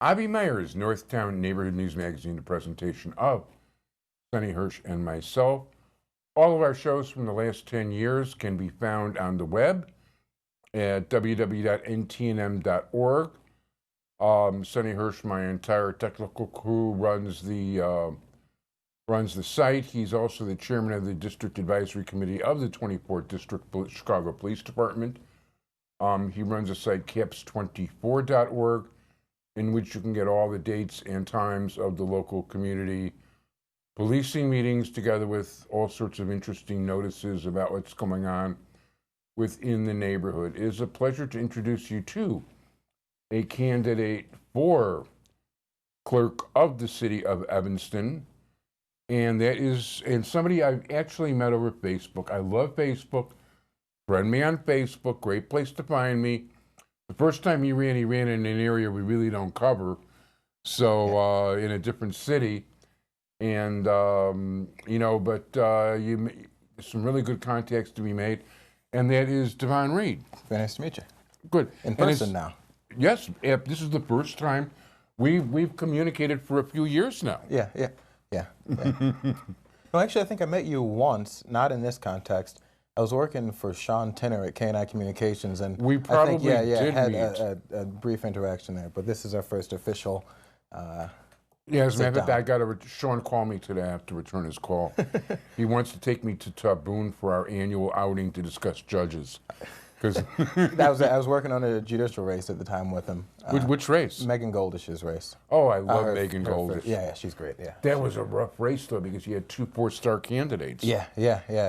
Avi Meyer's Northtown Neighborhood News Magazine, a presentation of Sonny Hirsch and myself. All of our shows from the last 10 years can be found on the web at www.ntnm.org. Sonny Hirsch, my entire technical crew, runs the site. He's also the chairman of the District Advisory Committee of the 24th District Chicago Police Department. He runs the site caps24.org, in which you can get all the dates and times of the local community policing meetings, together with all sorts of interesting notices about what's going on within the neighborhood. It is a pleasure to introduce you to a candidate for clerk of the city of Evanston, and that is somebody I've actually met over Facebook. I love Facebook. Friend me on Facebook, great place to find me. The first time he ran in an area we really don't cover, so in a different city, and but some really good contacts to be made, and that is Devon Reid. Very nice to meet you. Good. In person now. Yes, this is the first time we've communicated for a few years now. Yeah. No, actually, I think I met you once, not in this context. I was working for Sean Tinner at K&I Communications, and we probably did had meet. A brief interaction there. But this is our first official. Yeah, as a matter of fact, Sean called me today. I have to return his call. He wants to take me to Boone for our annual outing to discuss judges. I was working on a judicial race at the time with him. Which race? Megan Goldish's race. Oh, I love Megan Goldish. Yeah, she's great. Yeah. That was a rough race though, because you had two 4-star candidates. Yeah.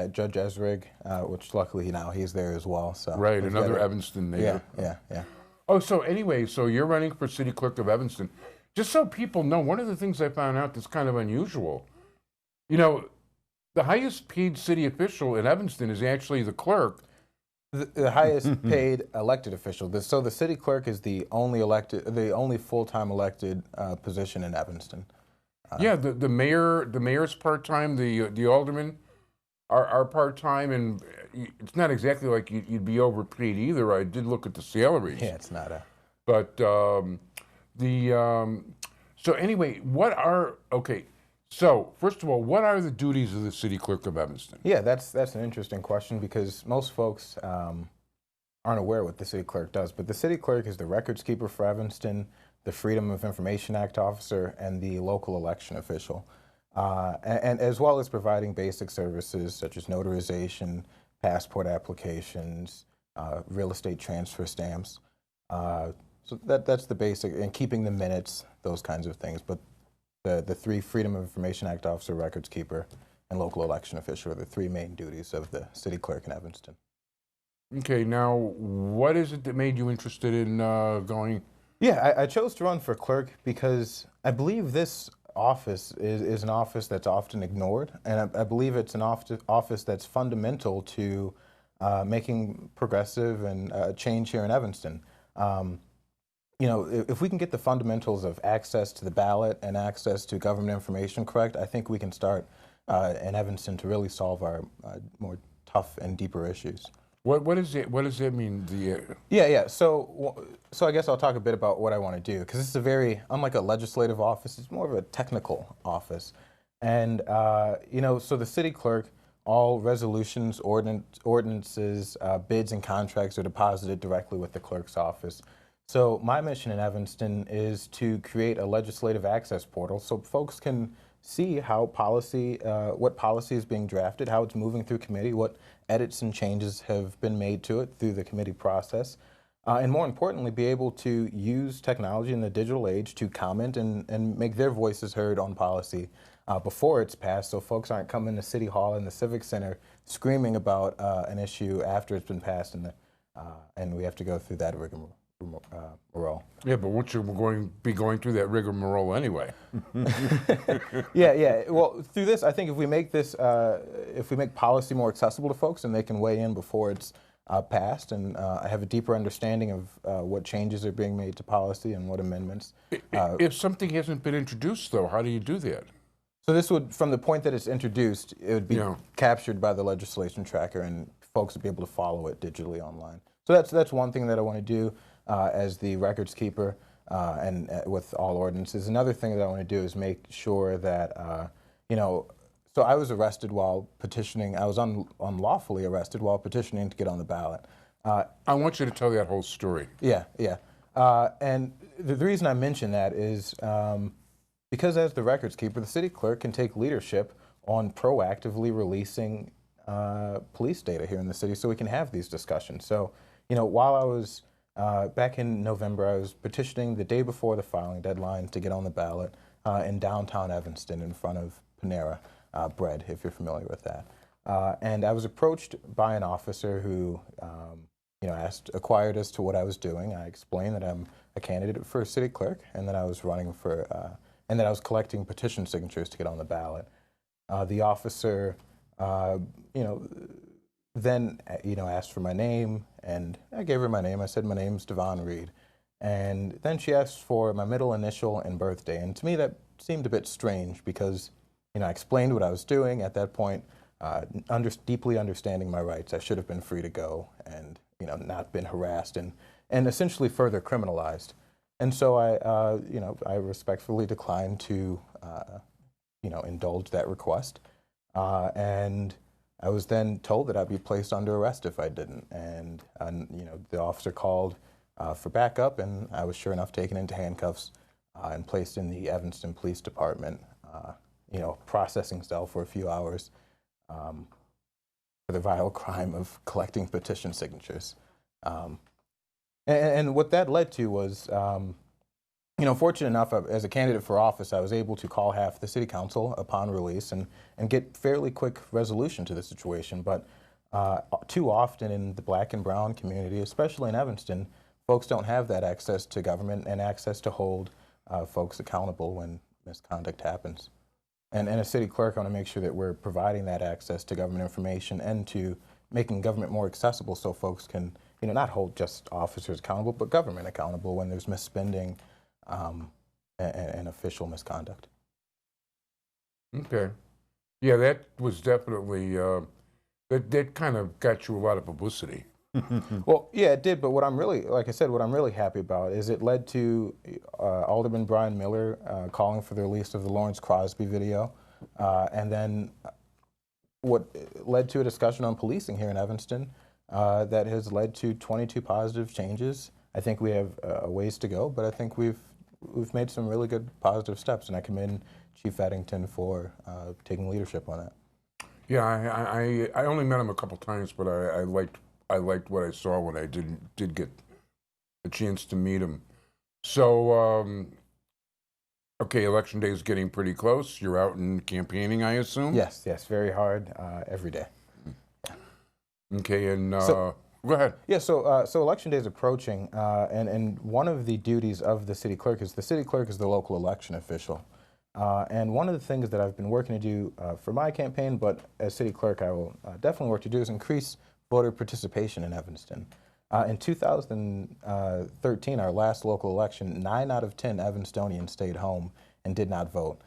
Judge Esrig, which luckily he's there as well. So right, another Evanston neighbor. Yeah. Oh, so anyway, so you're running for city clerk of Evanston. Just so people know, one of the things I found out that's kind of unusual, the highest paid city official in Evanston is actually the clerk. The highest paid elected official. So the city clerk is the only full-time elected position in Evanston. The mayor's part-time. The aldermen are part-time, and it's not exactly like you'd be overpaid either. I did look at the salaries. Yeah, it's not a. But so anyway, So, first of all, what are the duties of the city clerk of Evanston? Yeah, that's an interesting question, because most folks aren't aware what the city clerk does. But the city clerk is the records keeper for Evanston, the Freedom of Information Act officer, and the local election official, and as well as providing basic services such as notarization, passport applications, real estate transfer stamps. So that's the basic, and keeping the minutes, those kinds of things. But the three Freedom of Information Act officer, records keeper, and local election official are the three main duties of the city clerk in Evanston. Okay, now what is it that made you interested in going? Yeah, I chose to run for clerk because I believe this office is an office that's often ignored, and I believe it's an office that's fundamental to making progressive and change here in Evanston. If we can get the fundamentals of access to the ballot and access to government information correct, I think we can start in Evanston to really solve our more tough and deeper issues. What does that mean? Yeah. So I guess I'll talk a bit about what I want to do, because this is unlike a legislative office, it's more of a technical office. And so the city clerk, all resolutions, ordinances, bids, and contracts are deposited directly with the clerk's office. So my mission in Evanston is to create a legislative access portal so folks can see how what policy is being drafted, how it's moving through committee, what edits and changes have been made to it through the committee process, and more importantly, be able to use technology in the digital age to comment and make their voices heard on policy before it's passed, so folks aren't coming to City Hall and the Civic Center screaming about an issue after it's been passed, and we have to go through that rigmarole. Yeah, but won't you be going through that rigmarole anyway? Yeah. Well, through this, I think if we make policy more accessible to folks and they can weigh in before it's passed, and I have a deeper understanding of what changes are being made to policy and what amendments. If something hasn't been introduced, though, how do you do that? So this would, from the point that it's introduced, it would be captured by the legislation tracker, and folks would be able to follow it digitally online. So that's one thing that I want to do as the records keeper. and with all ordinances. Another thing that I want to do is make sure that, you know, so I was arrested while petitioning. I was unlawfully arrested while petitioning to get on the ballot. I want you to tell that whole story. Yeah, yeah. And the reason I mention that is because as the records keeper, the city clerk can take leadership on proactively releasing police data here in the city so we can have these discussions. So, you know, while I was back in November, I was petitioning the day before the filing deadline to get on the ballot in downtown Evanston in front of Panera Bread, if you're familiar with that. And I was approached by an officer who you know, inquired as to what I was doing. I explained that I'm a candidate for city clerk and that I was running for, and that I was collecting petition signatures to get on the ballot. The officer, you know, then, you know, asked for my name, and I gave her my name. I said, my name's Devon Reid. And then she asked for my middle initial and birthday. And to me, that seemed a bit strange because, you know, I explained what I was doing at that point, deeply understanding my rights. I should have been free to go and, you know, not been harassed and essentially further criminalized. And so I, you know, I respectfully declined to, you know, indulge that request. And I was then told that I'd be placed under arrest if I didn't. And you know, the officer called for backup, and I was sure enough taken into handcuffs and placed in the Evanston Police Department, you know, processing cell for a few hours for the vile crime of collecting petition signatures. And what that led to was, you know, fortunate enough, as a candidate for office, I was able to call half the city council upon release and get fairly quick resolution to the situation. But too often in the black and brown community, especially in Evanston, folks don't have that access to government and access to hold folks accountable when misconduct happens. And as city clerk, I want to make sure that we're providing that access to government information and to making government more accessible so folks can, you know, not hold just officers accountable, but government accountable when there's misspending and official misconduct. Okay. Yeah, that was definitely, that kind of got you a lot of publicity. Well, yeah, it did, but what I'm really, like I said, what I'm really happy about is it led to Alderman Brian Miller calling for the release of the Lawrence Crosby video, and then what led to a discussion on policing here in Evanston that has led to 22 positive changes. I think we have a ways to go, but I think we've made some really good positive steps, and I commend Chief Eddington for taking leadership on that. Yeah, I only met him a couple times, but I liked what I saw when I did get a chance to meet him. So, okay, election day is getting pretty close. You're out and campaigning, I assume? Yes, very hard every day. Okay, and go ahead. Yeah, so election day is approaching, and one of the duties of the city clerk is the local election official. And one of the things that I've been working to do for my campaign, but as city clerk I will definitely work to do, is increase voter participation in Evanston. In 2013, our last local election, 9 out of 10 Evanstonians stayed home and did not vote.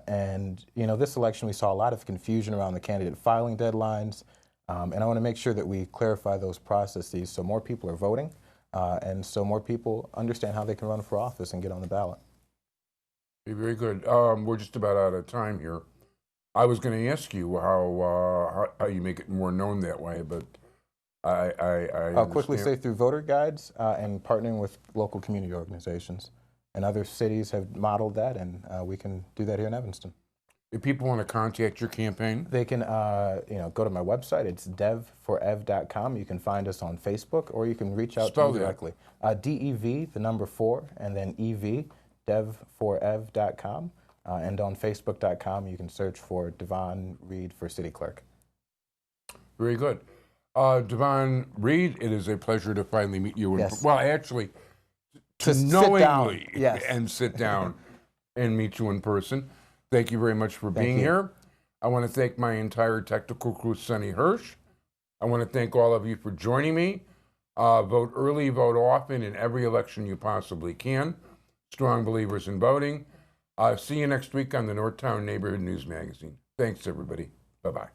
And you know, this election we saw a lot of confusion around the candidate filing deadlines, and I want to make sure that we clarify those processes so more people are voting and so more people understand how they can run for office and get on the ballot. Very good. We're just about out of time here. I was going to ask you how you make it more known that way, but I'll quickly say through voter guides and partnering with local community organizations. And other cities have modeled that, and we can do that here in Evanston. If people want to contact your campaign, they can you know, go to my website. It's devforev.com. You can find us on Facebook, or you can reach out to me directly. DEV, the number 4, and then EV, devforev.com. And on facebook.com, you can search for Devon Reid for city clerk. Very good. Devon Reid, it is a pleasure to finally meet you. Yes. Well, actually, to knowingly and sit down and meet you in person. Thank you very much for being here. I want to thank my entire technical crew, Sonny Hirsch. I want to thank all of you for joining me. Vote early, vote often in every election you possibly can. Strong believers in voting. See you next week on the Northtown Neighborhood News Magazine. Thanks, everybody. Bye-bye.